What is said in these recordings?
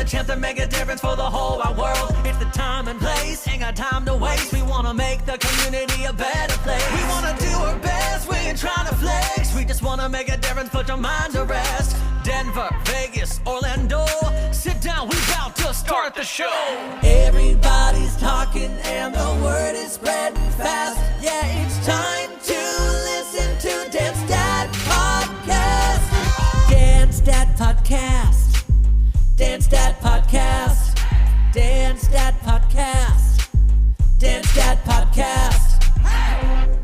chance to make a difference for the whole wide world. It's the time and place, ain't got time to waste. We wanna make the community a better place. We wanna do our best, we ain't trying to flex. We just wanna make a difference, put your mind to rest. Denver, Vegas, Orlando, sit down, we about to start the show. Everybody's talking and the word is spreading fast. Yeah, it's time to listen to Dance Dad Podcast. Dance Dad Podcast. Dance Dad Podcast. Dance Dad Podcast. Dance Dad Podcast.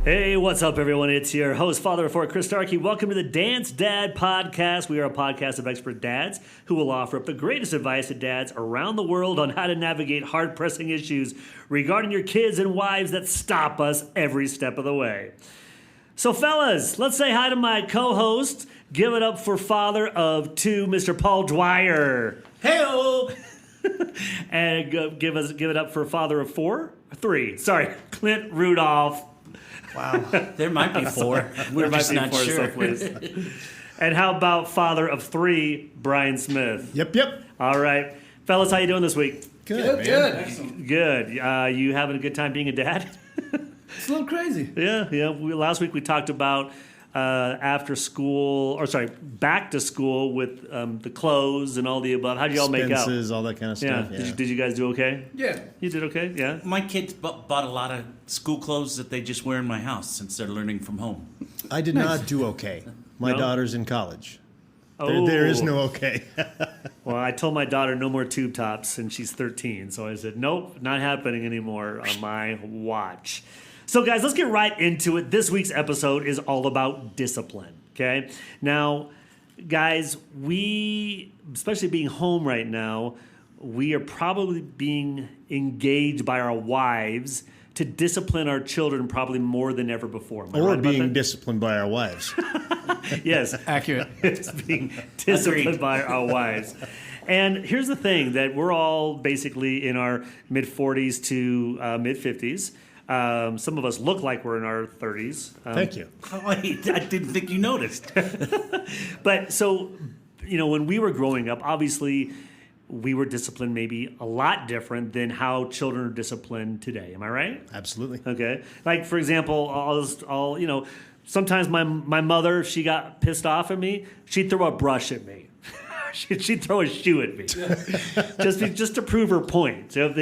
Hey, what's up, everyone? It's your host, Father of Four, Chris Starkey. Welcome to the Dance Dad Podcast. We are a podcast of expert dads who will offer up the greatest advice to dads around the world on how to navigate hard-pressing issues regarding your kids and wives that stop us every step of the way. So, fellas, let's say hi to my co-host. Give it up for father of two, Mr. Paul Dwyer. Hey-o! And give it up for father of three. Sorry, Clint Rudolph. Wow, there might be four. We're just not sure. And how about father of three, Brian Smith? Yep. All right. Fellas, how you doing this week? Good. Good. You having a good time being a dad? It's a little crazy. Yeah. Last week we talked about back to school with the clothes and all the above. How did y'all make out? Expenses, all that kind of stuff. Yeah. Did you guys do okay? Yeah. You did okay? Yeah. My kids bought a lot of school clothes that they just wear in my house since they're learning from home. I did not do okay. My daughter's in college. Oh. There is no okay. Well, I told my daughter no more tube tops, and she's 13. So I said, nope, not happening anymore on my watch. So, guys, let's get right into it. This week's episode is all about discipline, okay? Now, guys, especially being home right now, we are probably being engaged by our wives to discipline our children probably more than ever before. Am I Or right about being that? disciplined by our wives. Yes. Accurate. It's being disciplined by our wives. And here's the thing, that we're all basically in our mid-40s to mid-50s. Some of us look like we're in our 30s. Thank you. Oh, I didn't think you noticed. But so, when we were growing up, obviously we were disciplined maybe a lot different than how children are disciplined today. Am I right? Absolutely. Okay. Like, for example, sometimes my mother, if she got pissed off at me, she'd throw a brush at me. She'd throw a shoe at me, just to prove her point. So,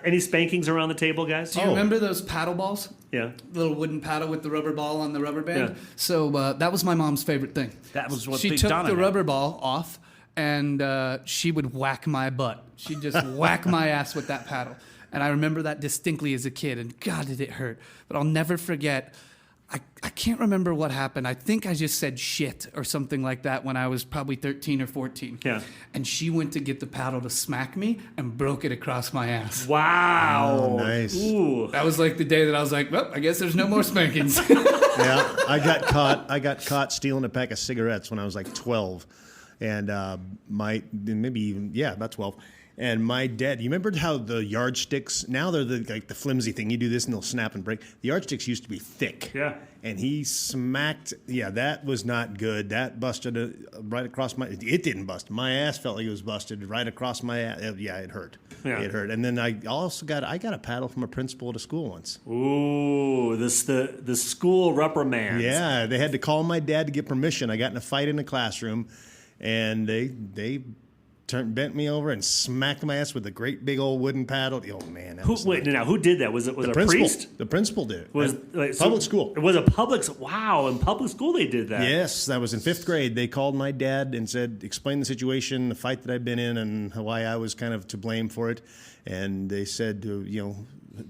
any spankings around the table, guys? Do you remember those paddle balls? Yeah. Little wooden paddle with the rubber ball on the rubber band? Yeah. So that was my mom's favorite thing. That was what she Big took Donna the had. rubber ball off, and she would whack my butt. She'd just whack my ass with that paddle. And I remember that distinctly as a kid, and God, did it hurt. But I'll never forget. I can't remember what happened. I think I just said shit or something like that when I was probably 13 or 14. Yeah. And she went to get the paddle to smack me and broke it across my ass. Wow. Oh, nice. Ooh. That was like the day that I was like, well, I guess there's no more spankings. Yeah, I got caught stealing a pack of cigarettes when I was like 12. And about 12. And my dad, you remember how the yardsticks, now they're the flimsy thing. You do this and they'll snap and break. The yardsticks used to be thick. Yeah. And he smacked, that was not good. That busted right across it didn't bust. My ass felt like it was busted right across my ass. It hurt. Yeah. It hurt. And then I got a paddle from a principal at a school once. Ooh, the school reprimands. Yeah, they had to call my dad to get permission. I got in a fight in the classroom, and they bent me over and smacked my ass with a great big old wooden paddle. Oh man! Who did that? Was it a priest? The principal did it. Public school. It was a public. Wow! In public school they did that. Yes, that was in 5th grade. They called my dad and explained the situation, the fight that I'd been in, and why I was kind of to blame for it. And they said,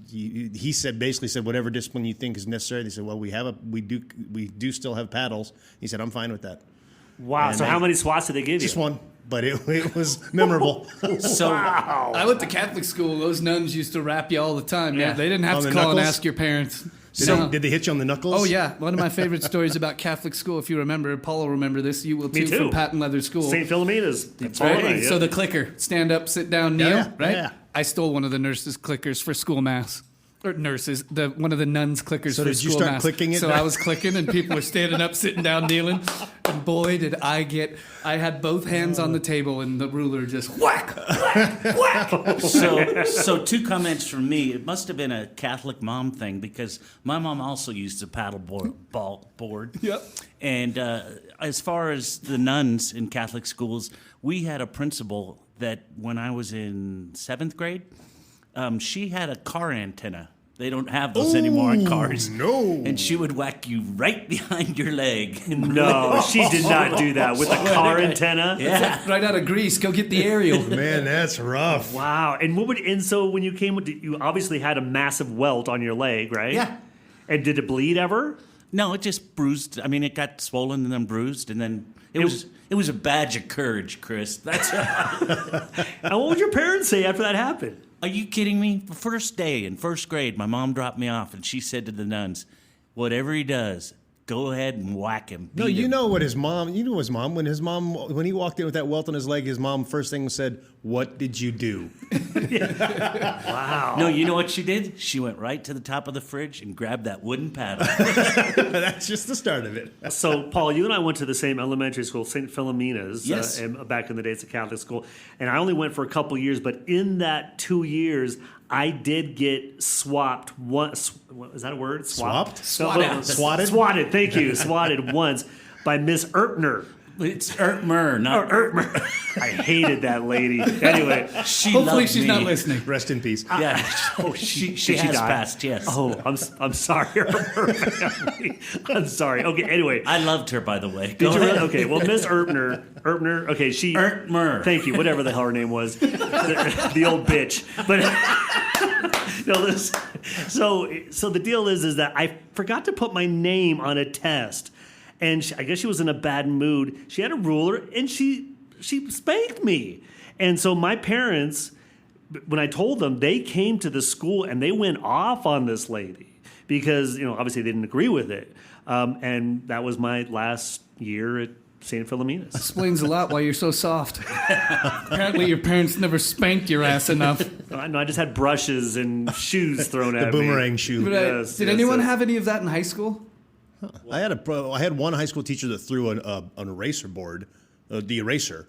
he basically said whatever discipline you think is necessary. They said, well, we do still have paddles. He said, I'm fine with that. Wow! And so how many swats did they give you? Just one. But it was memorable. So Wow. I went to Catholic school. Those nuns used to rap you all the time. Yeah. They didn't have On to the call and knuckles? ask your parents. Did they hit you on the knuckles? Oh, yeah. One of my favorite stories about Catholic school, if you remember, Paul will remember this. You will Me too. from Patent Leather School. St. Philomena's. That's All right. right, yeah. So the clicker. Stand up, sit down, kneel, Yeah, right? yeah. I stole one of the nurses' clickers for school mass. or nurses, one of the nuns clickers So for did you school start mass. clicking it? So I was clicking, and people were standing up, sitting down, kneeling. And boy, did I had both hands on the table, and the ruler just whack, whack, whack. So 2 comments from me. It must have been a Catholic mom thing because my mom also used a paddle board. Yep. And as far as the nuns in Catholic schools, we had a principal that when I was in 7th grade, she had a car antenna. They don't have those anymore in cars. No. And she would whack you right behind your leg. No, she did not do that with a car antenna. Yeah. Right out of Greece, go get the aerial. Man, that's rough. Wow. And so when you came, you obviously had a massive welt on your leg, right? Yeah. And did it bleed ever? No, it just bruised. I mean, it got swollen and then bruised, and then it was a badge of courage, Chris. That's. And what would your parents say after that happened? Are you kidding me? The first day in 1st grade, my mom dropped me off, and she said to the nuns, "Whatever he does, go ahead and whack him." No, beat you him." know what his mom. You know his mom. When he walked in with that welt on his leg, his mom first thing said, "What did you do?" Wow. No, you know what she did? She went right to the top of the fridge and grabbed that wooden paddle. That's just the start of it. So, Paul, you and I went to the same elementary school, St. Philomena's, Yes. back in the days, a Catholic school. And I only went for a couple years, but in that 2 years, I did get swapped once. Is that a word? Swapped? Swatted. Swatted? Swatted, thank you. Swatted once by Miss Erpner. It's Ertmer, not Erpner. I hated that lady. Anyway. She Hopefully loved she's me. not listening. Rest in peace. Yeah. Oh, she did she has die? passed, yes. Oh, I'm sorry, her family. I'm sorry. Okay, anyway. I loved her, by the way. Did Go you really? ahead. Okay, well, Miss Erpner, okay, she... Ertmer. Thank you, whatever the hell her name was. The old bitch. But... No, so the deal is that I forgot to put my name on a test. And I guess she was in a bad mood. She had a ruler, and she spanked me. And so my parents, when I told them, they came to the school and they went off on this lady because, obviously they didn't agree with it. And that was my last year at St. Philomena's. Explains a lot why you're so soft. Apparently your parents never spanked your ass enough. I just had brushes and shoes thrown at The me. boomerang shoe. But, Yes, did yes, anyone yes. have any of that in high school? I had one high school teacher that threw an eraser board, the eraser.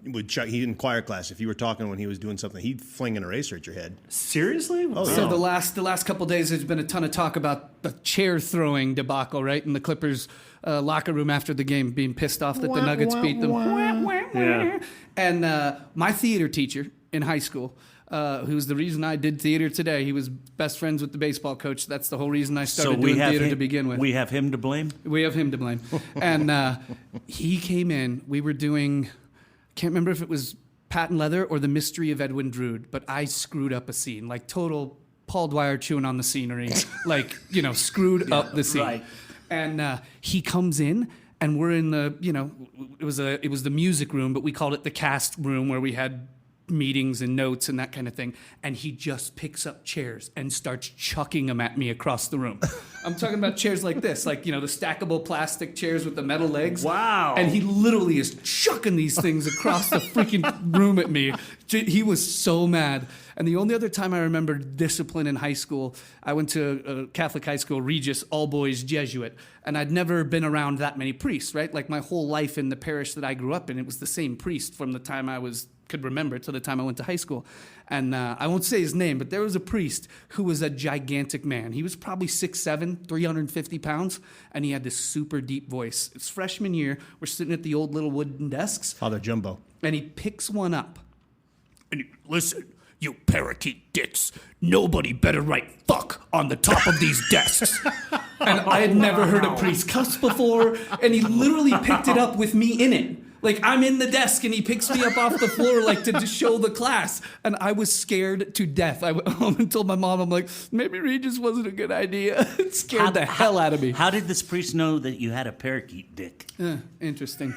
He in choir class. If you were talking when he was doing something, he'd fling an eraser at your head. Seriously? Oh, So the last couple days, there's been a ton of talk about the chair throwing debacle, right, in the Clippers locker room after the game, being pissed off that the Nuggets beat them. Yeah. And my theater teacher in high school, who's the reason I did theater today, he was best friends with the baseball coach. That's the whole reason I started doing theater to begin with. We have him to blame? We have him to blame. And he came in. We were doing, can't remember if it was Patent Leather or The Mystery of Edwin Drood, but I screwed up a scene, like total Paul Dwyer chewing on the scenery, like, screwed up the scene. Right. And he comes in, and we're in the, it was the music room, but we called it the cast room where we had meetings and notes and that kind of thing. And he just picks up chairs and starts chucking them at me across the room. I'm talking about chairs like this, like, the stackable plastic chairs with the metal legs. Wow. And he literally is chucking these things across the freaking room at me. He was so mad. And the only other time I remember discipline in high school, I went to a Catholic high school, Regis, all boys Jesuit, and I'd never been around that many priests, right? Like my whole life in the parish that I grew up in, it was the same priest from the time I could remember to the time I went to high school. And I won't say his name, but there was a priest who was a gigantic man. He was probably 6'7", 350 pounds, and he had this super deep voice. It's freshman year. We're sitting at the old little wooden desks, Father Jumbo. and he picks one up. And he, listen, you parakeet dicks, nobody better write fuck on the top of these desks. And I had never heard a priest cuss before, and he literally picked it up with me in it. Like, I'm in the desk, and he picks me up off the floor, like, to show the class. And I was scared to death. I went home and told my mom, I'm like, maybe Regis wasn't a good idea. It scared the hell out of me. How did this priest know that you had a parakeet dick? Interesting.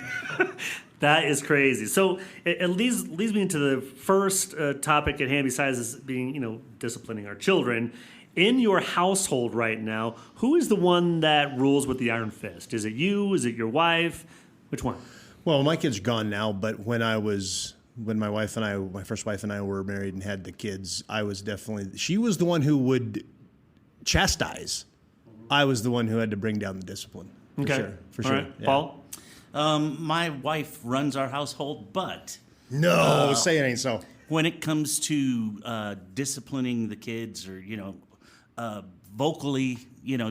That is crazy. So it leads me into the first topic at hand, besides this being, disciplining our children. In your household right now, who is the one that rules with the iron fist? Is it you? Is it your wife? Which one? Well, my kid's gone now, but when my first wife and I were married and had the kids, she was the one who would chastise, I was the one who had to bring down the discipline. For sure. For All sure. right. Yeah. Paul? My wife runs our household, but No, say it ain't so. when it comes to disciplining the kids or, vocally,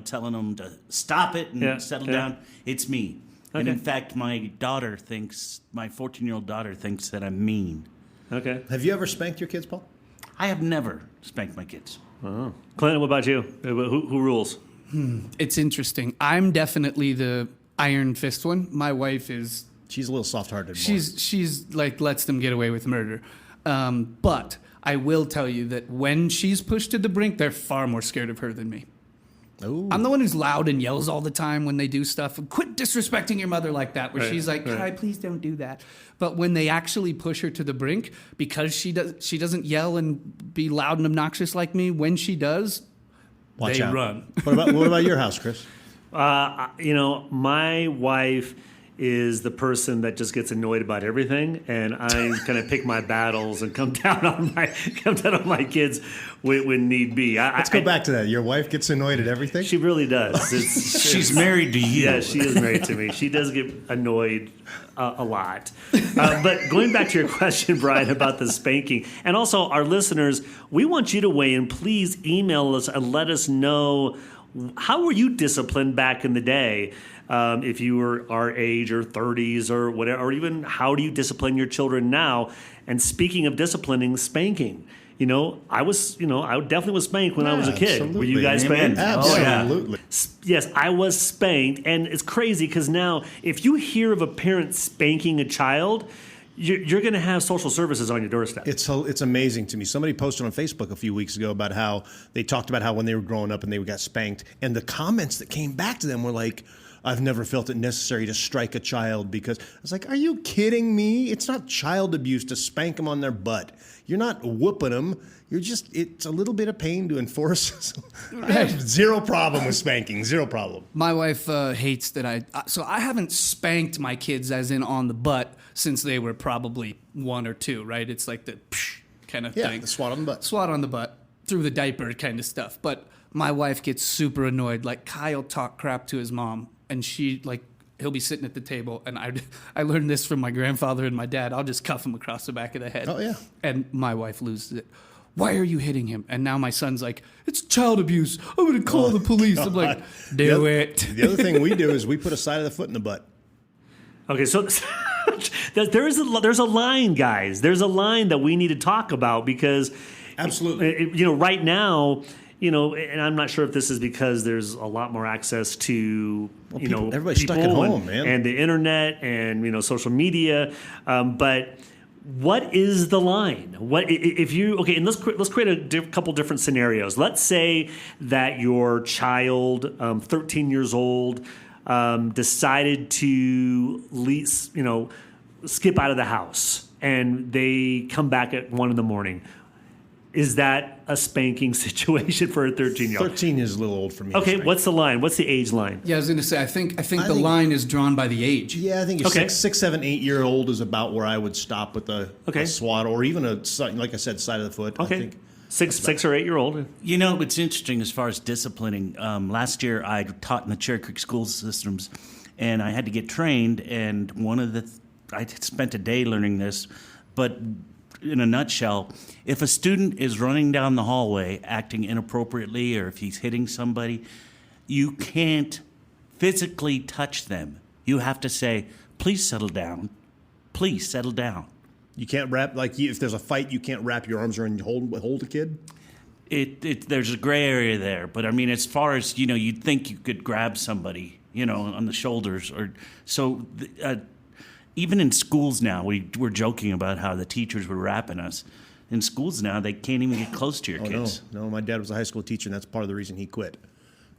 telling them to stop it and settle down, it's me. And in fact, my 14-year-old daughter thinks that I'm mean. Okay. Have you ever spanked your kids, Paul? I have never spanked my kids. Oh. Clinton, what about you? Who rules? It's interesting. I'm definitely the iron fist one. My wife is. She's a little soft-hearted. She's like lets them get away with murder. But I will tell you that when she's pushed to the brink, they're far more scared of her than me. Ooh. I'm the one who's loud and yells all the time when they do stuff. Quit disrespecting your mother like that. Where she's like, "Kai, please don't do that." But when they actually push her to the brink, because she doesn't yell and be loud and obnoxious like me. When she does, Watch they out. run. What about your house, Chris? My wife is the person that just gets annoyed about everything, and I kind of pick my battles and come down on my kids when need be. Let's go back to that. Your wife gets annoyed at everything? She really does. She's married to you. Yeah, she is married to me. She does get annoyed a lot. But going back to your question, Brian, about the spanking, and also our listeners, we want you to weigh in. Please email us and let us know, how were you disciplined back in the day? If you were our age or 30s or whatever, or even how do you discipline your children now? And speaking of disciplining, spanking. I definitely was spanked when I was a kid. Absolutely. Were you guys spanked? Absolutely. Yes, I was spanked, and it's crazy because now if you hear of a parent spanking a child, you're going to have social services on your doorstep. It's amazing to me. Somebody posted on Facebook a few weeks ago about how they talked about how when they were growing up and they got spanked, and the comments that came back to them were like, "I've never felt it necessary to strike a child because..." I was like, are you kidding me? It's not child abuse to spank them on their butt. You're not whooping them. It's a little bit of pain to enforce. I have zero problem with spanking. Zero problem. My wife hates that so I haven't spanked my kids as in on the butt since they were probably 1 or 2, right? It's like the psh kind of thing. The swat on the butt. Swat on the butt, through the diaper kind of stuff. But my wife gets super annoyed. Like, Kyle talk crap to his mom, and he'll be sitting at the table, and I learned this from my grandfather and my dad. I'll just cuff him across the back of the head. Oh, yeah. And my wife loses it. Why are you hitting him? And now my son's like, it's child abuse. I'm going to call the police. I'm like, do it. The other thing we do is we put a side of the foot in the butt. Okay, so there's a line, guys. There's a line that we need to talk about because, Absolutely. Right now, and I'm not sure if this is because there's a lot more access to, everybody's stuck at people home, man. and the internet and social media, but. What is the line? And let's create a couple different scenarios. Let's say that your child, 13 years old, decided to skip out of the house, and they come back at 1 a.m. Is that a spanking situation for a 13-year-old? 13 is a little old for me. Okay, what's the line? What's the age line? Yeah, I was going to say, I think the line is drawn by the age. Yeah, I think Okay. 6, 7, 8 year old is about where I would stop with a swat or even like I said, side of the foot. Okay, I think 6 or 8-year-old. It's interesting as far as disciplining. Last year, I taught in the Cherry Creek school systems, and I had to get trained. And I spent a day learning this, but in a nutshell, if a student is running down the hallway acting inappropriately, or if he's hitting somebody, you can't physically touch them. You have to say, "Please settle down. Please settle down." You can't wrap, if there's a fight, you can't wrap your arms around and hold a kid? There's a gray area there, but as far as, you'd think you could grab somebody, on the shoulders or so. Even in schools now, we're joking about how the teachers were rapping us. In schools now, they can't even get close to your kids. No, my dad was a high school teacher, and that's part of the reason he quit.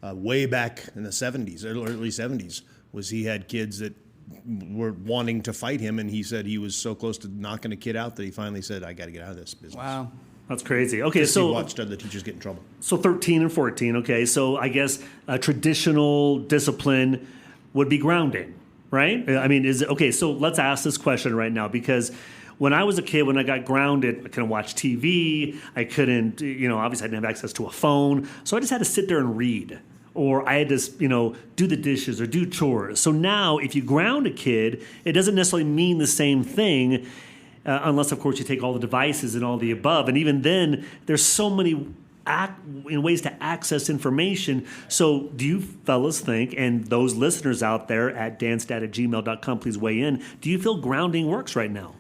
Way back in the 70s, or early 70s, was he had kids that were wanting to fight him, and he said he was so close to knocking a kid out that he finally said, "I got to get out of this business." Wow. That's crazy. Okay, so he watched other teachers get in trouble. So 13 and 14. Okay, so I guess traditional discipline would be grounding. Right? Is it okay? So let's ask this question right now because when I was a kid, when I got grounded, I couldn't watch TV. I couldn't, obviously I didn't have access to a phone. So I just had to sit there and read. Or I had to, do the dishes or do chores. So now if you ground a kid, it doesn't necessarily mean the same thing unless, of course, you take all the devices and all the above. And even then, there's so many ways to access information. So do you fellas think, and those listeners out there at dancedad@gmail.com, please weigh in, do you feel grounding works right now?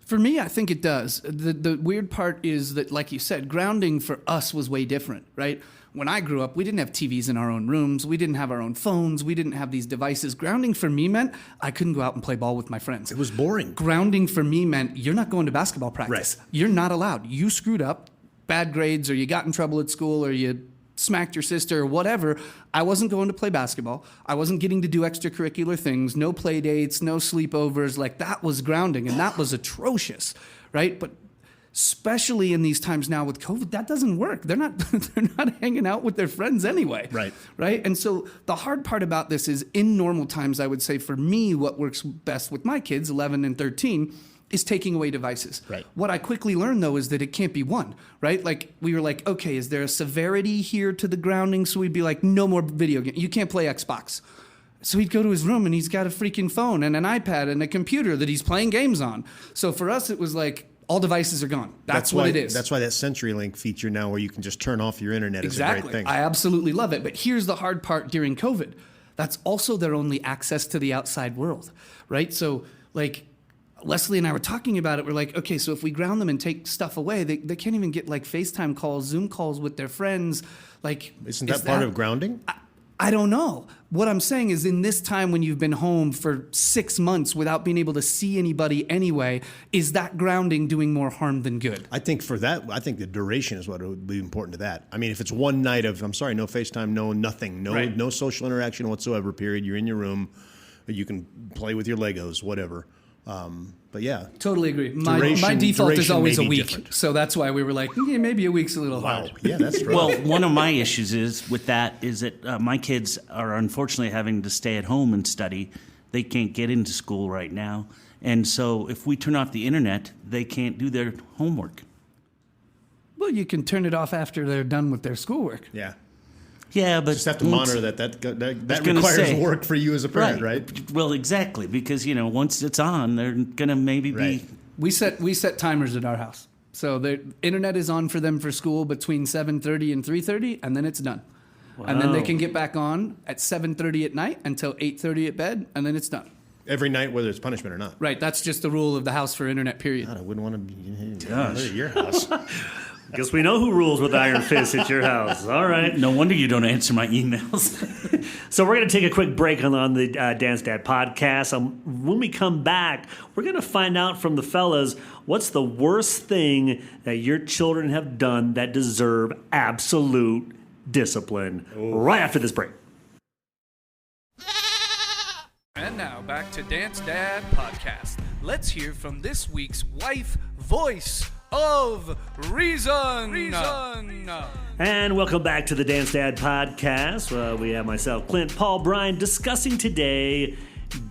For me, I think it does. The weird part is that, like you said, grounding for us was way different, right? When I grew up, we didn't have TVs in our own rooms. We didn't have our own phones. We didn't have these devices. Grounding for me meant I couldn't go out and play ball with my friends. It was boring. Grounding for me meant you're not going to basketball practice. Right. You're not allowed. You screwed up, bad grades, or you got in trouble at school, or you smacked your sister or whatever. I wasn't going to play basketball. I wasn't getting to do extracurricular things, no play dates, no sleepovers. Like, that was grounding, and that was atrocious, right? But especially in these times now with COVID, that doesn't work. They're not hanging out with their friends anyway. Right. And so the hard part about this is, in normal times, I would say for me, what works best with my kids, 11 and 13, is taking away devices. Right. What I quickly learned, though, is that it can't be one, right? Like, we were like, okay, is there a severity here to the grounding? So we'd be like, no more video game. You can't play Xbox. So he'd go to his room and he's got a freaking phone and an iPad and a computer that he's playing games on. So for us, it was like, all devices are gone. That's what it is. That's why that CenturyLink feature now, where you can just turn off your internet, is a great thing. I absolutely love it. But here's the hard part during COVID. That's also their only access to the outside world, right? So, like, Leslie and I were talking about it. We're like, okay, so if we ground them and take stuff away, they can't even get, like, FaceTime calls, Zoom calls with their friends. Like, Isn't that part of grounding? I don't know. What I'm saying is, in this time when you've been home for 6 months without being able to see anybody anyway, is that grounding doing more harm than good? I think the duration is what would be important to that. I mean, if it's one night of, I'm sorry, no FaceTime, no nothing, no social interaction whatsoever, period. You're in your room. You can play with your Legos, whatever. But yeah. Totally agree. My default is always a week. Different. So that's why we were like, yeah, maybe a week's a little hard. Yeah, that's right. Well, one of my issues is that my kids are unfortunately having to stay at home and study. They can't get into school right now. And so if we turn off the internet, they can't do their homework. Well, you can turn it off after they're done with their schoolwork. Yeah. Yeah, but just have to monitor that requires work for you as a parent, right? Well, exactly, because once it's on, they're gonna maybe be. We set timers at our house, so the internet is on for them for school between 7:30 and 3:30, and then it's done. Wow. And then they can get back on at 7:30 at night until 8:30 at bed, and then it's done. Every night, whether it's punishment or not. Right, that's just the rule of the house for internet. Period. God, I wouldn't want to be at your house. Guess we know who rules with iron fists at your house. All right. No wonder you don't answer my emails. So we're going to take a quick break on the Dance Dad podcast. When we come back, we're going to find out from the fellas what's the worst thing that your children have done that deserve absolute discipline. Right after this break. And now back to Dance Dad podcast. Let's hear from this week's wife voice of reason. And welcome back to the Dance Dad podcast. We have myself, Clint, Paul, Brian, discussing today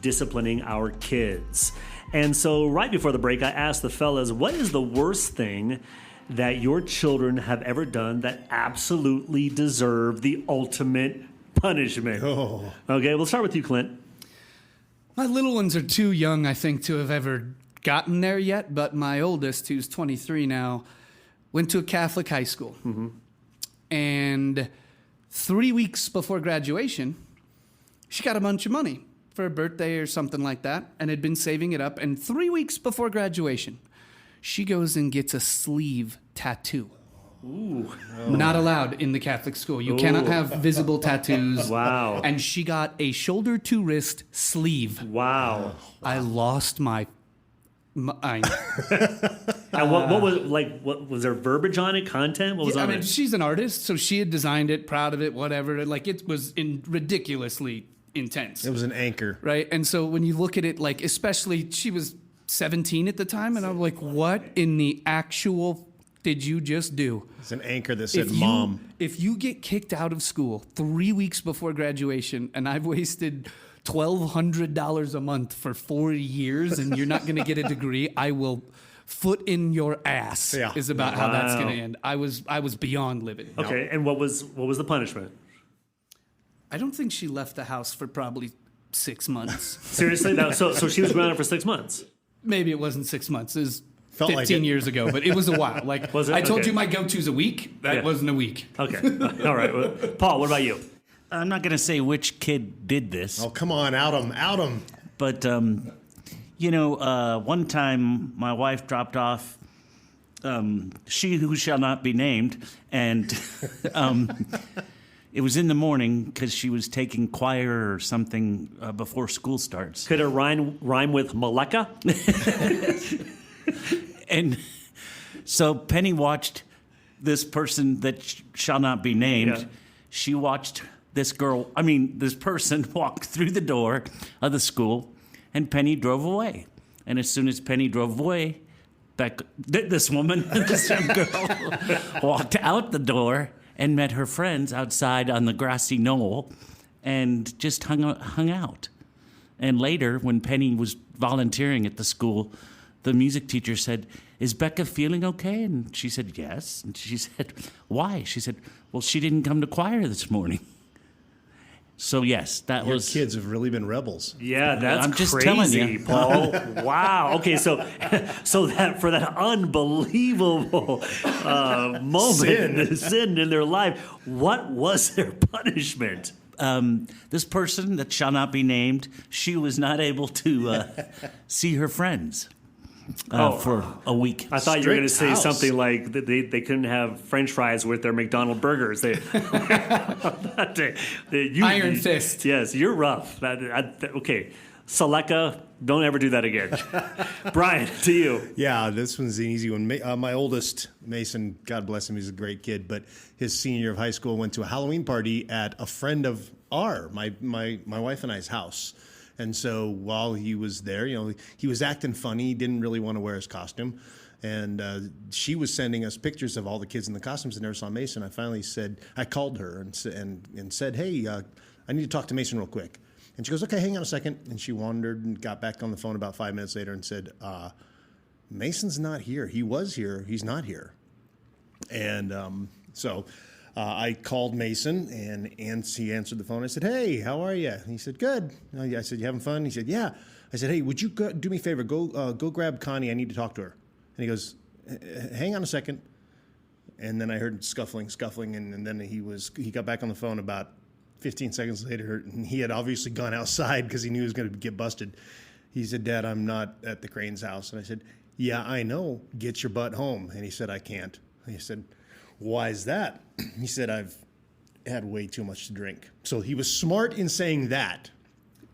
disciplining our kids. And so right before the break, I asked the fellas, what is the worst thing that your children have ever done that absolutely deserve the ultimate punishment? Oh. Okay, we'll start with you, Clint. My little ones are too young, I think, to have ever gotten there yet, but my oldest, who's 23 now, went to a Catholic high school. Mm-hmm. And 3 weeks before graduation, she got a bunch of money for a birthday or something like that, and had been saving it up. And 3 weeks before graduation, she goes and gets a sleeve tattoo. Ooh. Not allowed in the Catholic school. You cannot have visible tattoos. Wow. And she got a shoulder to wrist sleeve. Wow. I lost my and what was there verbiage on it? Content? What was on it? She's an artist, so she had designed it, proud of it, whatever. Like, it was ridiculously intense. It was an anchor. Right? And so when you look at it, like, especially, she was 17 at the time, and I'm like, what in the actual did you just do? It's an anchor that said mom. If you get kicked out of school 3 weeks before graduation, and I've wasted $1,200 a month for 4 years and you're not going to get a degree, I will foot in your ass. Yeah. Is about how that's going to Wow. end. I was beyond livid. Okay, and what was the punishment? I don't think she left the house for probably 6 months. Seriously? So she was grounded for 6 months. Maybe it wasn't 6 months. It was Felt 15 like it. years ago, but it was a while. Like Was it? I told Okay. you, my go-to's a week. That Yeah. wasn't a week. Okay. All right. Well, Paul, what about you? I'm not going to say which kid did this, Oh, come on, out him. but one time my wife dropped off she who shall not be named, and it was in the morning because she was taking choir or something before school starts. Could it rhyme with Maleka? And so Penny watched this person that shall not be named. Yeah. She watched this person walk through the door of the school, and Penny drove away. And as soon as Penny drove away, this woman, this young girl, walked out the door and met her friends outside on the grassy knoll and just hung out. And later, when Penny was volunteering at the school, the music teacher said, "Is Becca feeling okay?" And she said, "Yes." And she said, "Why?" She said, "Well, she didn't come to choir this morning." So yes, that Your was. kids have really been rebels. Yeah, that's I'm just crazy, telling you. Paul. Wow. Okay, so that for that unbelievable moment, sin in their life, what was their punishment? This person that shall not be named, she was not able to see her friends for a week. I thought you were going to Strict say house. something like that they couldn't have French fries with their McDonald's burgers. Iron fist. Yes, you're rough. Okay, Seleka, don't ever do that again. Brian, to you. Yeah, this one's an easy one. My oldest, Mason, God bless him, he's a great kid, but his senior year of high school went to a Halloween party at a friend of my wife and I's house. And so while he was there, he was acting funny. He didn't really want to wear his costume. And she was sending us pictures of all the kids in the costumes that never saw Mason. I called her and said, "Hey, I need to talk to Mason real quick." And she goes, "Okay, hang on a second." And she wandered and got back on the phone about 5 minutes later and said, "Mason's not here. He was here. He's not here." And so I called Mason, and he answered the phone. I said, "Hey, how are you?" And he said, "Good." I said, "You having fun?" He said, "Yeah." I said, "Hey, would you do me a favor? Go grab Connie. I need to talk to her." And he goes, "Hang on a second." And then I heard scuffling, and then he got back on the phone about 15 seconds later, and he had obviously gone outside because he knew he was going to get busted. He said, "Dad, I'm not at the Crane's house." And I said, "Yeah, I know. Get your butt home." And he said, "I can't." And he said, "Why is that?" He said, "I've had way too much to drink." So he was smart in saying that.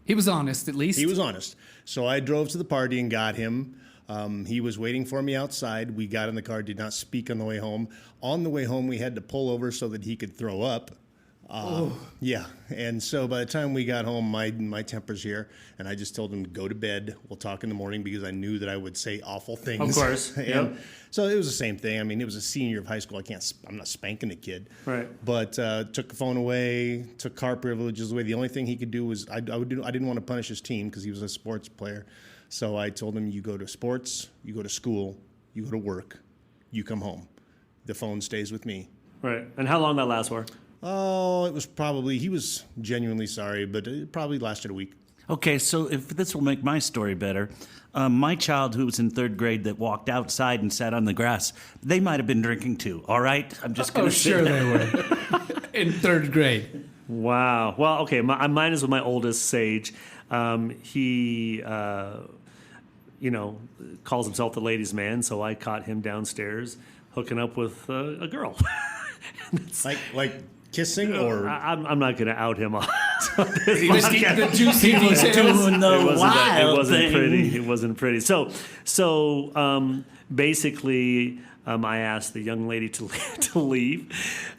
He was honest, at least. He was honest. So I drove to the party and got him. He was waiting for me outside. We got in the car, did not speak on the way home. On the way home, we had to pull over so that he could throw up. Yeah. And so by the time we got home, my temper's here, and I just told him to go to bed. We'll talk in the morning because I knew that I would say awful things. Of course. And Yep. so it was the same thing. I mean, it was a senior year of high school. I'm not spanking the kid. Right. But took the phone away, took car privileges away. The only thing he could do was I didn't want to punish his team because he was a sports player. So I told him, you go to sports, you go to school, you go to work, you come home. The phone stays with me. Right. And how long that last for? Oh, he was genuinely sorry, but it probably lasted a week. Okay, so if this will make my story better, my child who was in third grade that walked outside and sat on the grass, they might have been drinking too, all right? I'm just going Oh, to say sure that. they were. In third grade. Wow. Well, okay. Mine is with my oldest, Sage. He, calls himself the ladies' man, so I caught him downstairs hooking up with a girl. Like kissing or I'm not going to out him. He was getting the juicy details. Doing the wild it wasn't thing. pretty. It wasn't pretty. So basically, I asked the young lady to leave.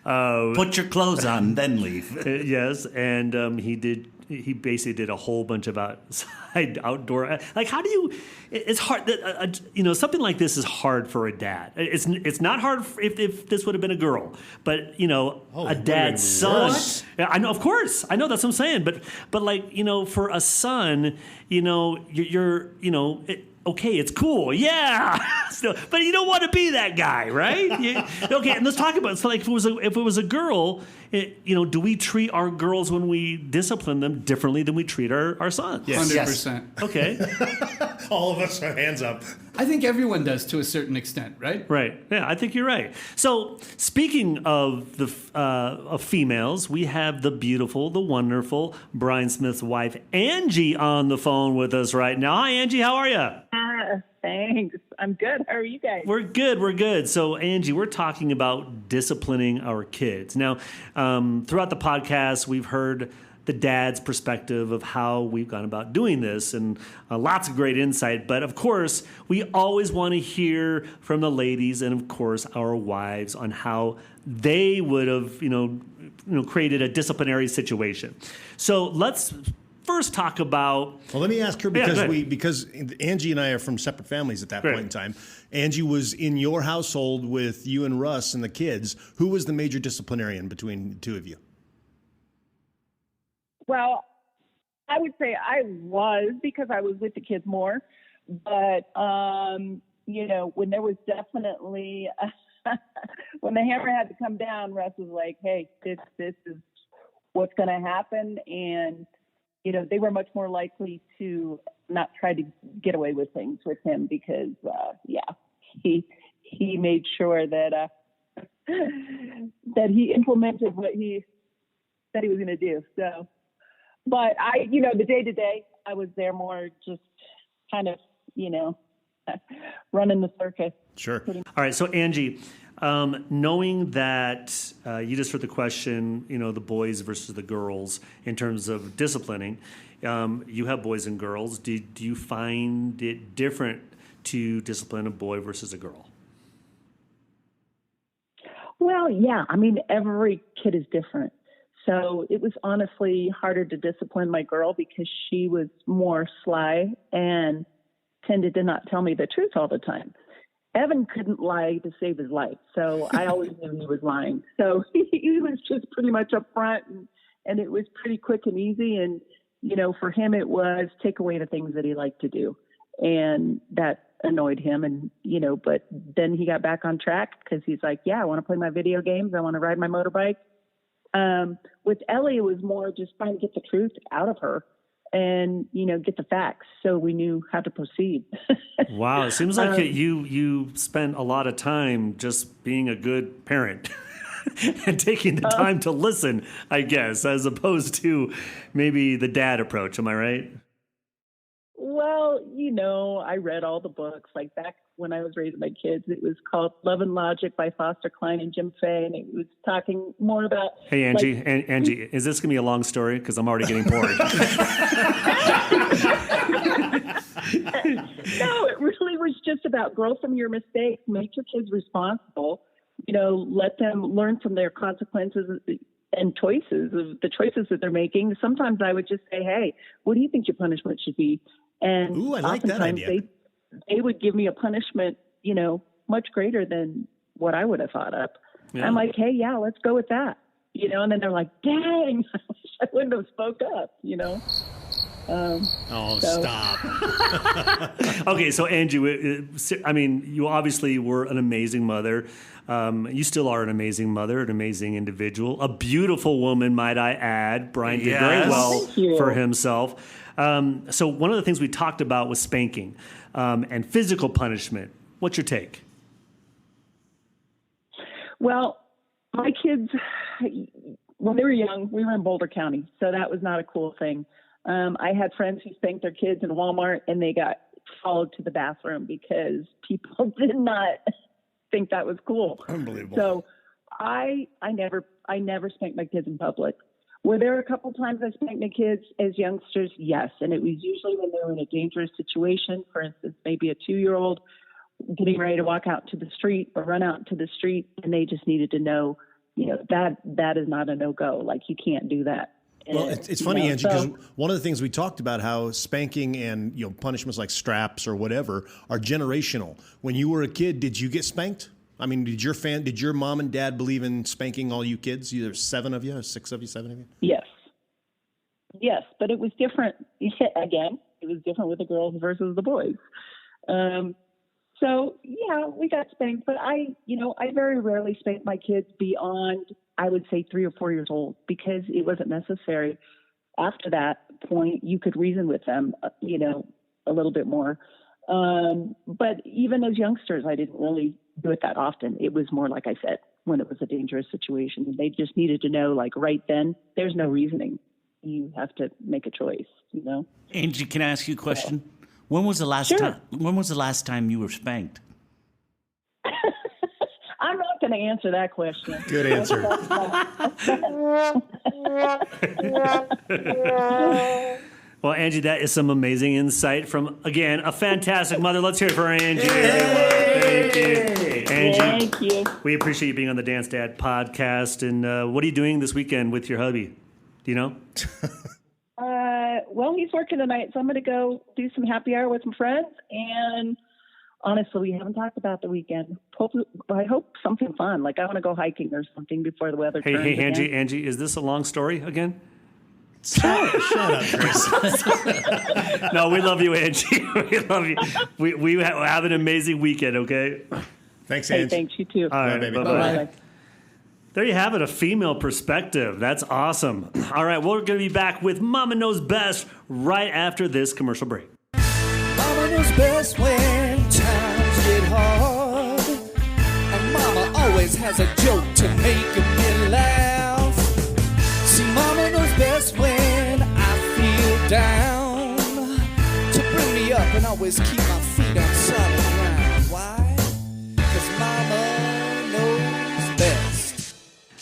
Put your clothes on, then leave. Yes, and he did. he basically did a whole bunch of outside outdoor. Like, how do you? It's hard. Something like this is hard for a dad. It's not hard if this would have been a girl, but a dad's son. What? I know, of course, I know that's what I'm saying. But like for a son, okay, it's cool, yeah. But you don't want to be that guy, right? Okay, and let's talk about it. So, like, if it was a girl, do we treat our girls when we discipline them differently than we treat our sons? Yes. 100%. Okay. All of us are hands up. I think everyone does to a certain extent, right? Right. Yeah, I think you're right. So, speaking of the of females, we have the beautiful, the wonderful Brian Smith's wife, Angie, on the phone with us right now. Hi, Angie. How are you? Thanks. I'm good. How are you guys? We're good. So, Angie, we're talking about disciplining our kids. Now, throughout the podcast, we've heard the dad's perspective of how we've gone about doing this, and lots of great insight. But, of course, we always want to hear from the ladies and, of course, our wives on how they would have, created a disciplinary situation. So let's first talk about. Well, let me ask her because Angie and I are from separate families at that point in time. Angie was in your household with you and Russ and the kids. Who was the major disciplinarian between the two of you? Well, I would say I was, because I was with the kids more. But, when there was definitely, when the hammer had to come down, Russ was like, hey, this is what's going to happen. And, they were much more likely to not try to get away with things with him because, he made sure that that he implemented what he said he was going to do. So, but the day to day, I was there more just kind of, running the circus. Sure. All right. So, Angie, knowing that you just heard the question, the boys versus the girls in terms of disciplining, you have boys and girls. Do you find it different to discipline a boy versus a girl? Well, yeah. I mean, every kid is different. So it was honestly harder to discipline my girl because she was more sly and tended to not tell me the truth all the time. Evan couldn't lie to save his life, so I always knew he was lying. So he was just pretty much up front, and it was pretty quick and easy. And, for him it was take away the things that he liked to do. And that annoyed him. And, but then he got back on track because he's like, yeah, I want to play my video games. I want to ride my motorbike. With Ellie, it was more just trying to get the truth out of her and, get the facts so we knew how to proceed. Wow. It seems like you spent a lot of time just being a good parent and taking the time to listen, I guess, as opposed to maybe the dad approach. Am I right? Well, I read all the books. Like back when I was raising my kids, it was called Love and Logic by Foster Cline and Jim Fay, and it was talking more about. Hey, Angie, Angie, is this gonna be a long story? Because I'm already getting bored. No, it really was just about grow from your mistakes, make your kids responsible. Let them learn from their consequences and choices of the choices that they're making. Sometimes I would just say, hey, what do you think your punishment should be? And ooh, I like that idea. They would give me a punishment, much greater than what I would have thought up. Yeah. I'm like, hey, yeah, let's go with that. And then they're like, dang, I wish I wouldn't have spoke up, Stop. Okay, so Angie, you obviously were an amazing mother. You still are an amazing mother, an amazing individual, a beautiful woman, might I add. Brian did very well for himself. So one of the things we talked about was spanking and physical punishment. What's your take? Well, my kids, when they were young, we were in Boulder County, so that was not a cool thing. I had friends who spanked their kids in Walmart, and they got followed to the bathroom because people did not think that was cool. Unbelievable. So I never spanked my kids in public. Were there a couple times I spanked my kids as youngsters? Yes, and it was usually when they were in a dangerous situation. For instance, maybe a 2-year-old getting ready to walk out to the street or run out to the street, and they just needed to know, that is not a no-go. Like, you can't do that. Well, it's funny, Angie, because one of the things we talked about how spanking and punishments like straps or whatever are generational. When you were a kid, did you get spanked? I mean, did your mom and dad believe in spanking all you kids? There's 7 of you, or 6 of you, 7 of you? Yes, but it was different. Again, it was different with the girls versus the boys. So yeah, we got spanked, but I very rarely spanked my kids beyond, I would say, 3 or 4 years old, because it wasn't necessary. After that point, you could reason with them, a little bit more. But even as youngsters, I didn't really do it that often. It was more, like I said, when it was a dangerous situation. They just needed to know, like right then, there's no reasoning. You have to make a choice, Angie, can I ask you a question? When was the last Sure. time? When was the last time you were spanked? I'm not going to answer that question. Good answer. Well, Angie, that is some amazing insight from, again, a fantastic mother. Let's hear it for Angie. Thank you. Angie, Thank you. we appreciate you being on the Dance Dad podcast. And what are you doing this weekend with your hubby? Do you know? Well, he's working tonight, so I'm going to go do some happy hour with some friends. And honestly, we haven't talked about the weekend. I hope something fun. Like I want to go hiking or something before the weather turns. Hey, again. Angie, is this a long story again? Shut up, Chris. No, we love you, Angie. We love you. We have an amazing weekend, okay? Thanks, Hey, Angie. thanks, you too. All right, baby. bye-bye. Bye. There you have it, a female perspective. That's awesome. All right, we're going to be back with Mama Knows Best right after this commercial break. Mama knows best when times get hard. And Mama always has a joke to make me laugh. See, Mama knows best when I feel down. To bring me up and always keep my feet on solid ground. Why? 'Cause Mama knows best.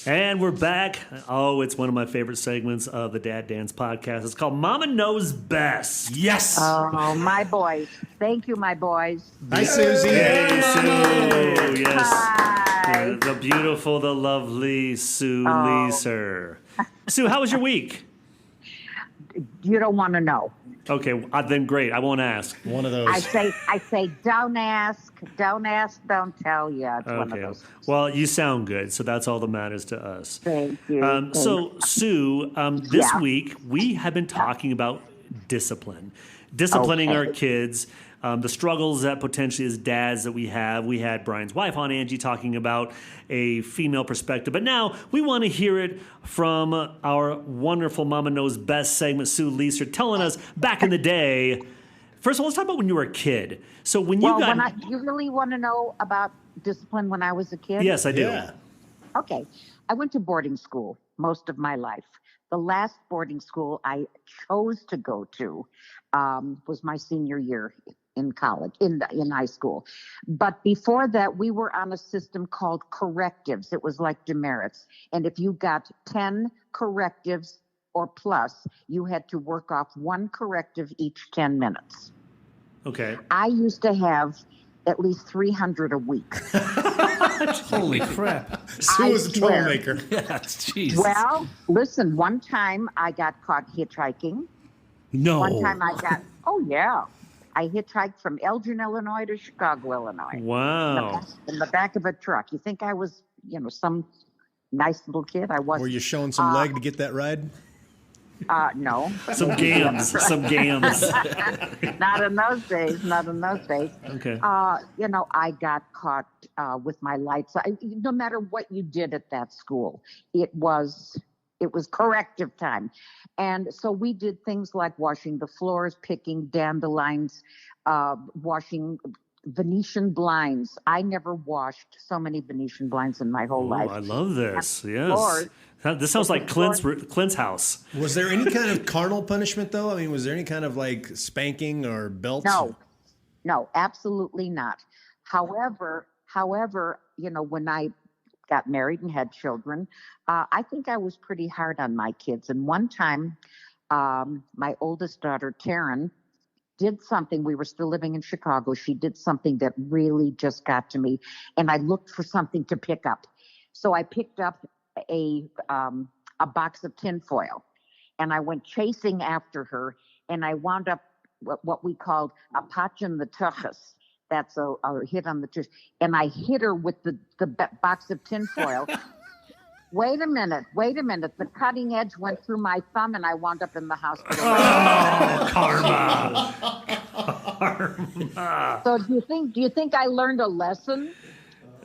And we're back. Oh, it's one of my favorite segments of the Dad Dance podcast. It's called Mama Knows Best. Yes. Oh, my boys. Thank you, my boys. Hi, Susie. Hey, Sue. Yes. Hi. The beautiful, the lovely Sue Leiser. Sue, how was your week? You don't want to know. Okay, then great. I won't ask. One of those. I say, don't ask, don't tell you. It's one of Okay. those. Well, you sound good, so that's all that matters to us. Thank you. So, Sue, this Yeah. week we have been talking about disciplining our Okay. kids, the struggles that potentially as dads that we have. We had Brian's wife on, Angie, talking about a female perspective, but now we want to hear it from our wonderful Mama Knows Best segment, Sue Leiser, telling us back in the day. First of all, let's talk about when you were a kid. So when you you really want to know about discipline when I was a kid? Yes, I do. Yeah. Okay. I went to boarding school most of my life. The last boarding school I chose to go to was my senior year in college, in high school. But before that, we were on a system called correctives. It was like demerits. And if you got 10 correctives or plus, you had to work off 1 corrective each 10 minutes. Okay. I used to have at least 300 a week. Holy crap. Sue was a swear. troublemaker. Jeez. Well, listen, one time I got caught hitchhiking. No. One time I hitchhiked from Elgin, Illinois to Chicago, Illinois. Wow. In the back of a truck. You think I was, some nice little kid? I wasn't. Were you showing some leg to get that ride? No. Some gams. Not in those days. Not in those days. Okay. I got caught with my lights. No matter what you did at that school, it was corrective time. And so we did things like washing the floors, picking dandelions, washing Venetian blinds. I never washed so many Venetian blinds in my whole life. I love this. And Yes. floors- This sounds like Clint's house. Was there any kind of carnal punishment, though? I mean, was there any kind of like spanking or belts? No, absolutely not. However, when I got married and had children, I think I was pretty hard on my kids. And one time, my oldest daughter, Taryn, did something. We were still living in Chicago. She did something that really just got to me. And I looked for something to pick up. So I picked up a box of tinfoil. and I went chasing after her, and I wound up what we called a patch in the tuchus. That's a hit on the tush. And I hit her with the box of tinfoil. Wait a minute. The cutting edge went through my thumb, and I wound up in the hospital. Oh, karma. So do you think I learned a lesson?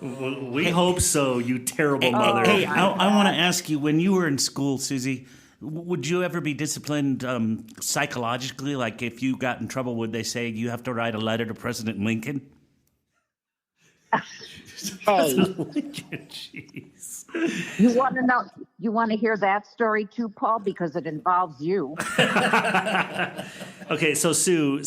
We hope so, you terrible mother. Hey, I want to ask you, when you were in school, Susie, would you ever be disciplined psychologically? Like if you got in trouble, would they say you have to write a letter to President Lincoln? Hey, Jeez. you want to know? You want to hear that story too, Paul? Because it involves you. Okay, so Sue,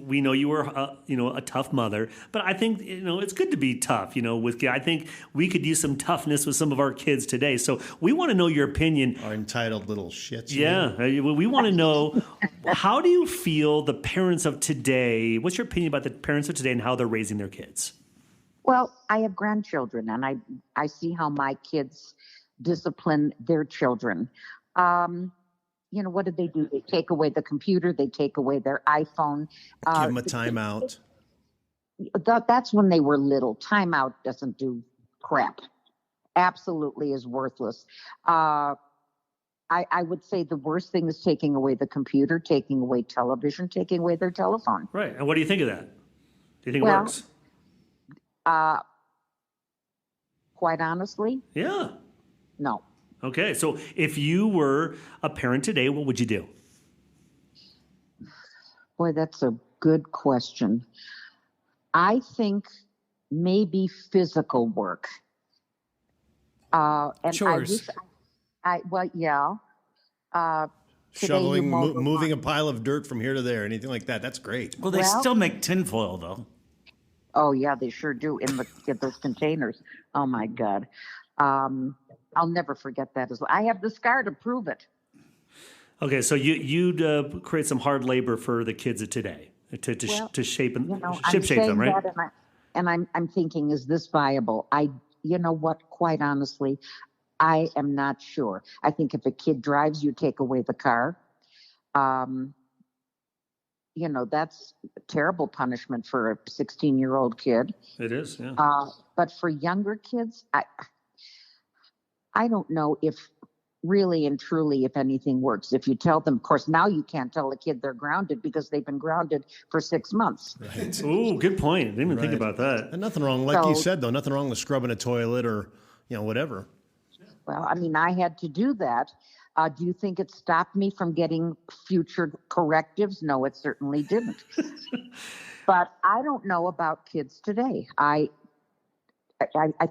we know you were, a tough mother, but I think it's good to be tough. I think we could use some toughness with some of our kids today. So we want to know your opinion. Our entitled little shits. Yeah, we want to know, how do you feel the parents of today? What's your opinion about the parents of today and how they're raising their kids? Well, I have grandchildren, and I see how my kids discipline their children. What do? They take away the computer. They take away their iPhone. Give them a timeout. That's when they were little. Timeout doesn't do crap. Absolutely is worthless. I would say the worst thing is taking away the computer, taking away television, taking away their telephone. Right. And what do you think of that? Do you think it works? Quite honestly, Yeah. no. Okay, so if you were a parent today, what would you do? Boy, that's a good question. I think maybe physical work. And Chores. Yeah. Today Shoveling, you mow the moving a lawn. pile of dirt from here to there, anything like that. That's great. Well, they Well- still make tinfoil, though. Oh yeah, they sure do in those containers. Oh my God, I'll never forget that. I have the scar to prove it. Okay, so you'd create some hard labor for the kids of today to shape and I'm shape saying them, right? that, and I'm thinking, is this viable? You know what? Quite honestly, I am not sure. I think if a kid drives, you take away the car. That's a terrible punishment for a 16-year-old kid. It is, yeah. But for younger kids, I don't know if really and truly if anything works. If you tell them, of course, now you can't tell a kid they're grounded because they've been grounded for 6 months. Right. Ooh, good point. Didn't even think Right. about that. And nothing wrong, like you So- said, though, nothing wrong with scrubbing a toilet or, whatever. Well, I mean, I had to do that. Do you think it stopped me from getting future correctives? No, it certainly didn't. But I don't know about kids today. I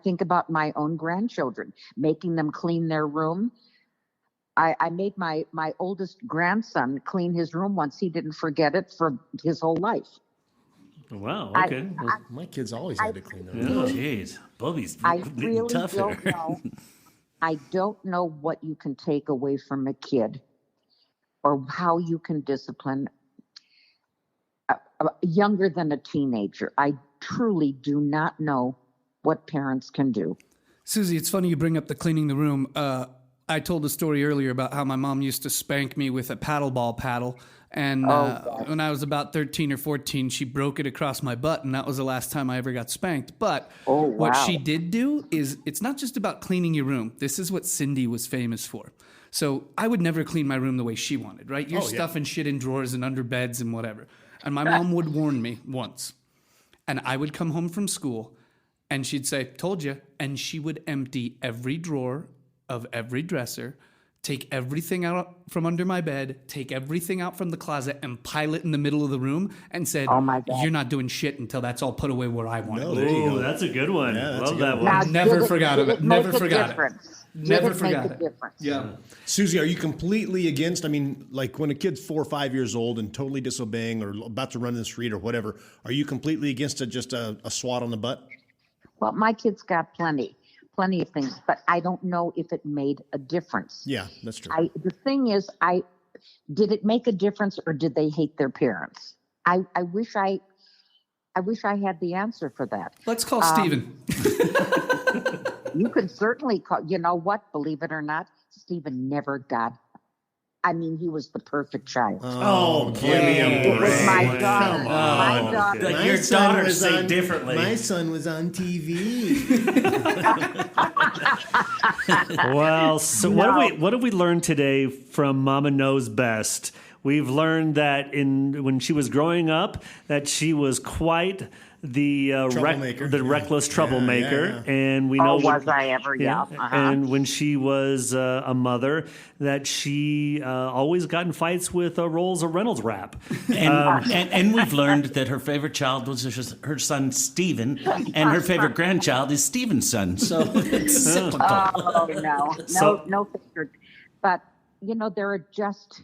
think about my own grandchildren, making them clean their room. I made my oldest grandson clean his room once. He didn't forget it for his whole life. Wow, okay. My kids always had to clean their room. Oh, jeez. Bobby's I getting really tough here. don't know. I don't know what you can take away from a kid or how you can discipline younger than a teenager. I truly do not know what parents can do. Susie, it's funny you bring up the cleaning the room. I told a story earlier about how my mom used to spank me with a paddleball paddle. And when I was about 13 or 14, she broke it across my butt, and that was the last time I ever got spanked. But what she did do is, it's not just about cleaning your room. This is what Cindy was famous for. So I would never clean my room the way she wanted, right? You're stuffing shit in drawers and under beds and whatever. And my mom would warn me once. And I would come home from school, and she'd say, "Told you." And she would empty every drawer of every dresser, take everything out from under my bed, take everything out from the closet, and pile it in the middle of the room, and said, Oh, my God. "You're not doing shit until that's all put away where I want No, it." there you Ooh, go. that's a good one. Yeah, that's a Love good that one. one. Now, Never did forgot did it. make Never a forgot it. difference? Never Did it forgot make it. a difference? Yeah. Susie, are you completely against? I mean, like when a kid's 4 or 5 years old and totally disobeying or about to run in the street or whatever, are you completely against just a swat on the butt? Well, my kids got plenty of things, but I don't know if it made a difference. Yeah, that's true. The thing is, did it make a difference or did they hate their parents? I wish I had the answer for that. Let's call Steven. You can certainly call, you know what, believe it or not, Stephen never got I mean, he was the perfect child. Oh, give me a It was break. my daughter. Come My on. daughter. Like your daughters say differently. My son was on TV. Well, so what have we learned today from Mama Knows Best? We've learned that when she was growing up, that she was quite the Troublemaker. reckless troublemaker, yeah. and we know Was I ever? Yeah. Uh-huh. And when she was a mother, that she always got in fights with Rolls or Reynolds wrap. And we've learned that her favorite child was her son Stephen, and her favorite grandchild is Stephen's son. So it's typical. Oh no, So- no favorite. But there are just.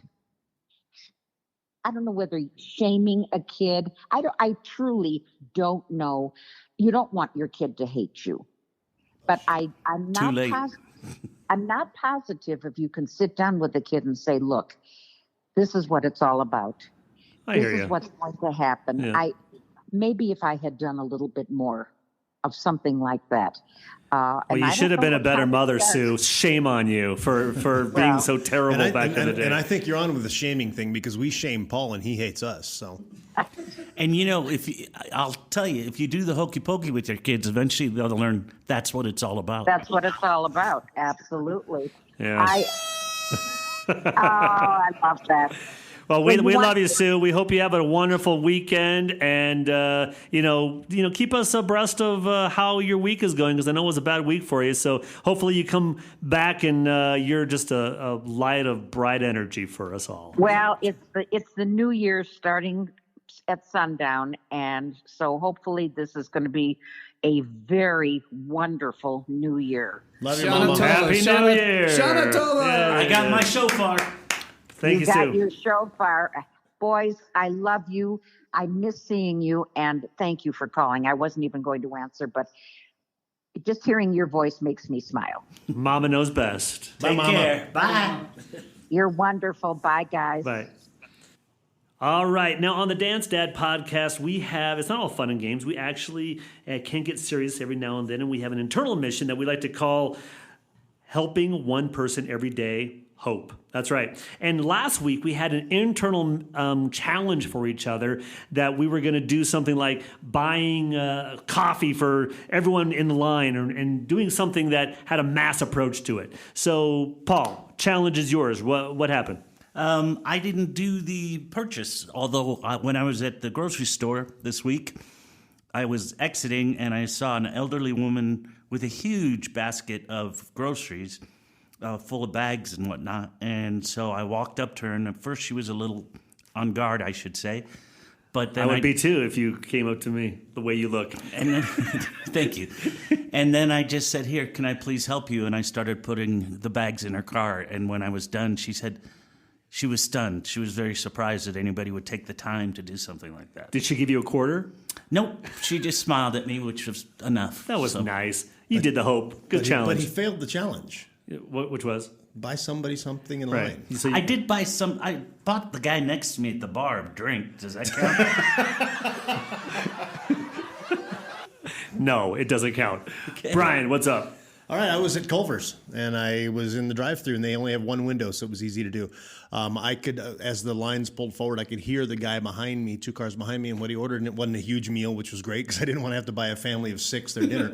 I don't know whether shaming a kid. I truly don't know. You don't want your kid to hate you, but I'm Too not. late. I'm not positive if you can sit down with a kid and say, "Look, this is what it's all about. I This hear is you. what's going to happen." Yeah. Maybe if I had done a little bit more of something like that. Well, and you I should don't have know been a what better kind of mother, does. Sue. Shame on you for being Well, so terrible back in the day. And I think you're on with the shaming thing because we shame Paul and he hates us. So And I'll tell you, if you do the hokey pokey with your kids, eventually they'll learn that's what it's all about. That's what it's all about. Absolutely. Yeah. I love that. Well, we When you love want- you, Sue. We hope you have a wonderful weekend, and keep us abreast of how your week is going, because I know it was a bad week for you. So hopefully you come back and you're just a light of bright energy for us all. Well, it's the new year starting at sundown, and so hopefully this is going to be a very wonderful new year. love you, Shana Mama. Tola, Happy New Shana- Year. Shana Tola. Yeah. I got my shofar. Thank you, got Sue. your shofar. Boys, I love you. I miss seeing you, and thank you for calling. I wasn't even going to answer, but just hearing your voice makes me smile. Mama knows best. Bye, Take Mama. care. Bye. You're wonderful. Bye, guys. Bye. All right. Now, on the Dance Dad podcast, it's not all fun and games. We actually can get serious every now and then, and we have an internal mission that we like to call Helping One Person Every Day Hope. That's right. And last week, we had an internal challenge for each other that we were going to do something like buying coffee for everyone in the line and doing something that had a mass approach to it. So, Paul, challenge is yours. What happened? I didn't do the purchase, although when I was at the grocery store this week, I was exiting and I saw an elderly woman with a huge basket of groceries full of bags and whatnot. And so I walked up to her, and at first she was a little on guard, I should say. But then I would be too if you came up to me the way you look. And then, thank you. And then I just said, "Here, can I please help you?" And I started putting the bags in her car. And when I was done, she said she was stunned. She was very surprised that anybody would take the time to do something like that. Did she give you a quarter? Nope. She just smiled at me, which was enough. That was So- nice. You did the hope. Good But challenge. he failed the challenge. Which was? Buy somebody something in Right. line. So I did buy some. I bought the guy next to me at the bar a drink. Does that count? No, it doesn't count. Brian, what's up? All right, I was at Culver's, and I was in the drive-thru, and they only have one window, so it was easy to do. I could, as the lines pulled forward, I could hear the guy behind me, 2 cars behind me, and what he ordered, and it wasn't a huge meal, which was great, because I didn't want to have to buy a family of 6 their dinner.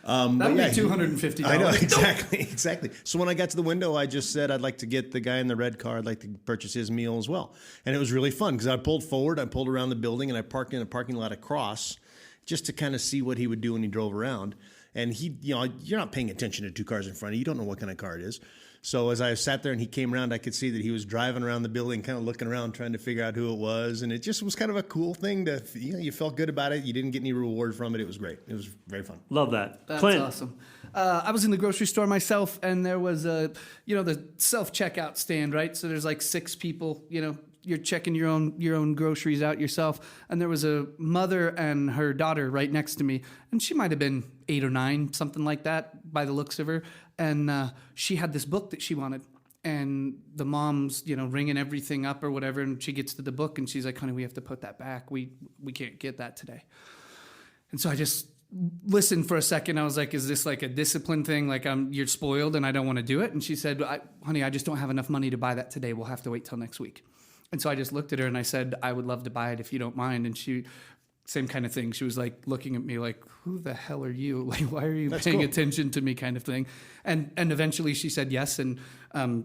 That would be $250. I know, exactly. So when I got to the window, I just said, I'd like to get the guy in the red car, I'd like to purchase his meal as well. And it was really fun, because I pulled forward, I pulled around the building, and I parked in a parking lot across, just to kind of see what he would do when he drove around. And he, you're not paying attention to 2 cars in front of you. You don't know what kind of car it is. So as I sat there and he came around, I could see that he was driving around the building, kind of looking around, trying to figure out who it was. And it just was kind of a cool thing to, you felt good about it. You didn't get any reward from it. It was great. It was very fun. Love that. That's Clint. awesome. I was in the grocery store myself, and there was the self-checkout stand, right? So there's like 6 people, you're checking your own groceries out yourself. And there was a mother and her daughter right next to me, and she might have been 8 or 9, something like that, by the looks of her. And she had this book that she wanted. And the mom's, ringing everything up or whatever, and she gets to the book, and she's like, "Honey, we have to put that back. We can't get that today." And so I just listened for a second. I was like, is this like a discipline thing? Like you're spoiled and I don't want to do it? And she said, honey, I just don't have enough money to buy that today. We'll have to wait till next week. And so I just looked at her and I said, I would love to buy it if you don't mind. And she, same kind of thing. She was like looking at me like, who the hell are you? Like, why are you paying attention to me kind of thing? And eventually she said yes. And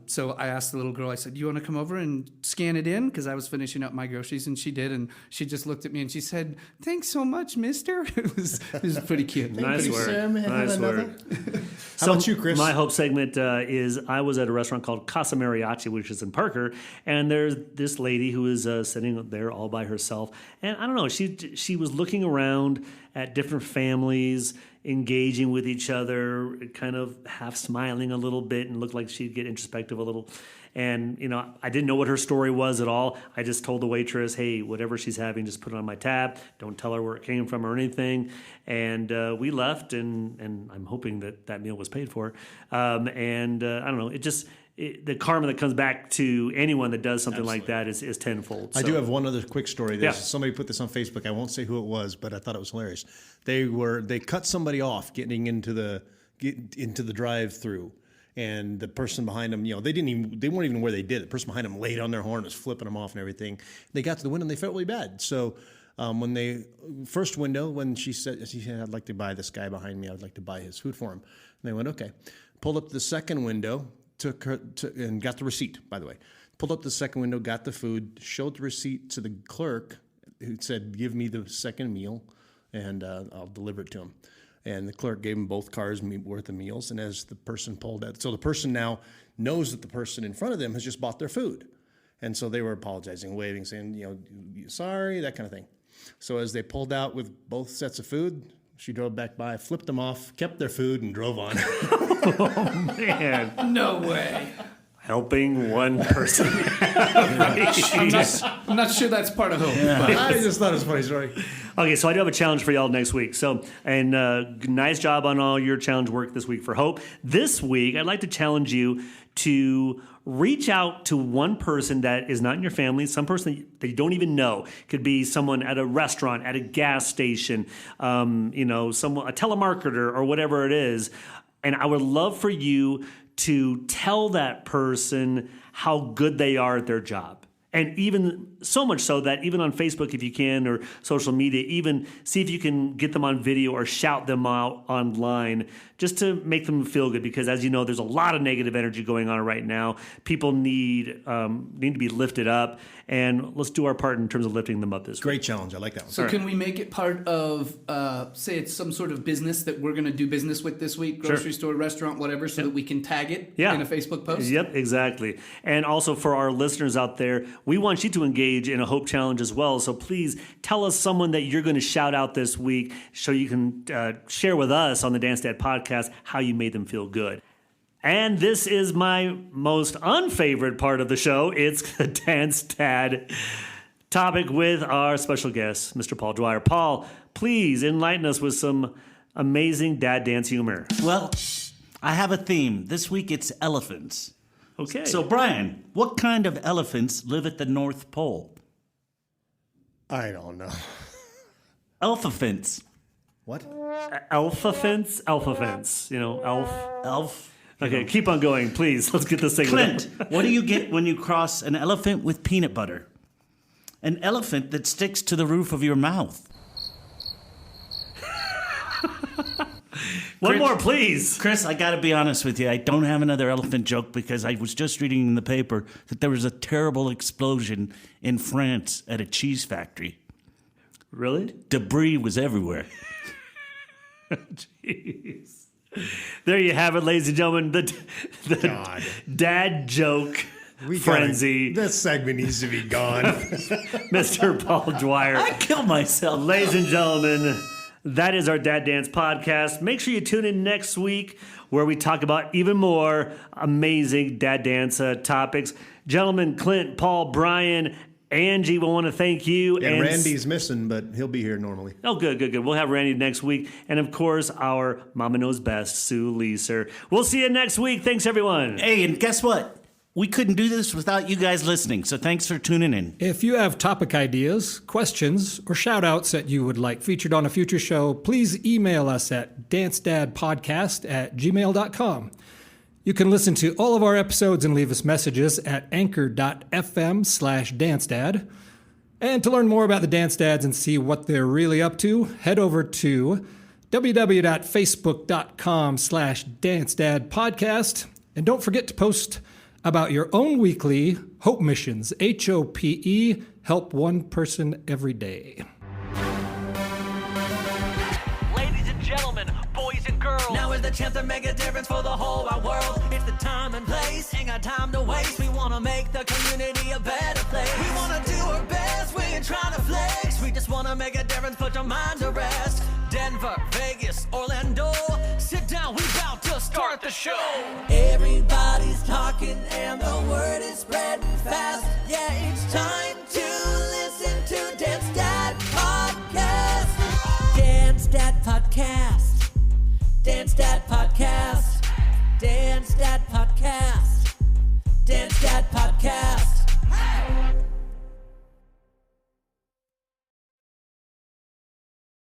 so I asked the little girl, I said, you want to come over and scan it in? Because I was finishing up my groceries, and she did. And she just looked at me and she said, thanks so much, mister. It was pretty cute. Nice work. Nice work. How about you, Chris? My hope segment is I was at a restaurant called Casa Mariachi, which is in Parker, and there's this lady who is sitting there all by herself. And I don't know, she was looking around at different families, engaging with each other, kind of half smiling a little bit, and looked like she'd get introspective a little. And, I didn't know what her story was at all. I just told the waitress, hey, whatever she's having, just put it on my tab. Don't tell her where it came from or anything. And we left, and I'm hoping that meal was paid for. I don't know, the karma that comes back to anyone that does something like that is tenfold. So. I do have one other quick story. Somebody put this on Facebook. I won't say who it was, but I thought it was hilarious. They cut somebody off getting into the drive-through, and the person behind them, they weren't even where they did it. The person behind them laid on their horn, was flipping them off and everything. They got to the window and they felt really bad. So first window, when she said, I'd like to buy this guy behind me, I'd like to buy his food for him. And they went, okay. Pulled up to the second window, and got the receipt, by the way. Pulled up the second window, got the food, showed the receipt to the clerk, who said, give me the second meal, and I'll deliver it to him. And the clerk gave him both cars worth of meals. And as the person pulled out, so the person now knows that the person in front of them has just bought their food. And so they were apologizing, waving, saying, sorry, that kind of thing. So as they pulled out with both sets of food, she drove back by, flipped them off, kept their food, and drove on. Oh, man. No way. Helping one person. I'm not sure that's part of hope. Yeah. I just thought it was a funny story. Okay, so I do have a challenge for y'all next week. So, and nice job on all your challenge work this week for Hope. This week, I'd like to challenge you to reach out to one person that is not in your family, some person that you don't even know. Could be someone at a restaurant, at a gas station, someone, a telemarketer or whatever it is. And I would love for you to tell that person how good they are at their job. And even so much so that even on Facebook, if you can, or social media, even see if you can get them on video or shout them out online just to make them feel good. Because as you know, there's a lot of negative energy going on right now. People need to be lifted up. And let's do our part in terms of lifting them up this week. Great challenge. I like that one. So can we make it part of, say it's some sort of business that we're going to do business with this week, grocery store, restaurant, whatever, so that we can tag it in a Facebook post? Yep, exactly. And also for our listeners out there, we want you to engage in a Hope Challenge as well. So please tell us someone that you're going to shout out this week so you can share with us on the Dance Dad podcast how you made them feel good. And this is my most unfavorite part of the show. It's the Dance Dad topic with our special guest, Mr. Paul Dwyer. Paul, please enlighten us with some amazing dad dance humor. Well, I have a theme. This week it's elephants. Okay. So, Brian, what kind of elephants live at the North Pole? I don't know. Elephants. What? Alpha-fence? Alpha-fence. Elf. Okay, keep on going, please. Let's get this thing Clint, what do you get when you cross an elephant with peanut butter? An elephant that sticks to the roof of your mouth. One more, please. Chris, I got to be honest with you. I don't have another elephant joke because I was just reading in the paper that there was a terrible explosion in France at a cheese factory. Really? Debris was everywhere. Jeez. There you have it, ladies and gentlemen. The dad joke frenzy. This segment needs to be gone. Mr. Paul Dwyer. I killed myself. Ladies and gentlemen, that is our Dad Dance podcast. Make sure you tune in next week where we talk about even more amazing dad dance topics. Gentlemen, Clint, Paul, Brian, Angie, we want to thank you. And Randy's missing, but he'll be here normally. Oh, good. We'll have Randy next week. And, of course, our Mama Knows Best, Sue Leiser. We'll see you next week. Thanks, everyone. Hey, and guess what? We couldn't do this without you guys listening, so thanks for tuning in. If you have topic ideas, questions, or shout-outs that you would like featured on a future show, please email us at dancedadpodcast@gmail.com. You can listen to all of our episodes and leave us messages at anchor.fm/dancedad. And to learn more about the Dance Dads and see what they're really up to, head over to www.facebook.com/dancedadpodcast. And don't forget to post about your own weekly Hope Missions, HOPE, help one person every day. Ladies and gentlemen, boys and girls, now is the chance to make a difference for the whole wide world. It's the time and place, ain't got time to waste. We want to make the community a better place. We want to do our best, we ain't trying to flex. We just want to make a difference, put your mind to rest. Denver, Vegas, Orlando, sit down, we about to start the show. Everybody's talking and the word is spreading fast. Yeah, it's time to listen to Dance Dad Podcast. Dance Dad Podcast. Dance Dad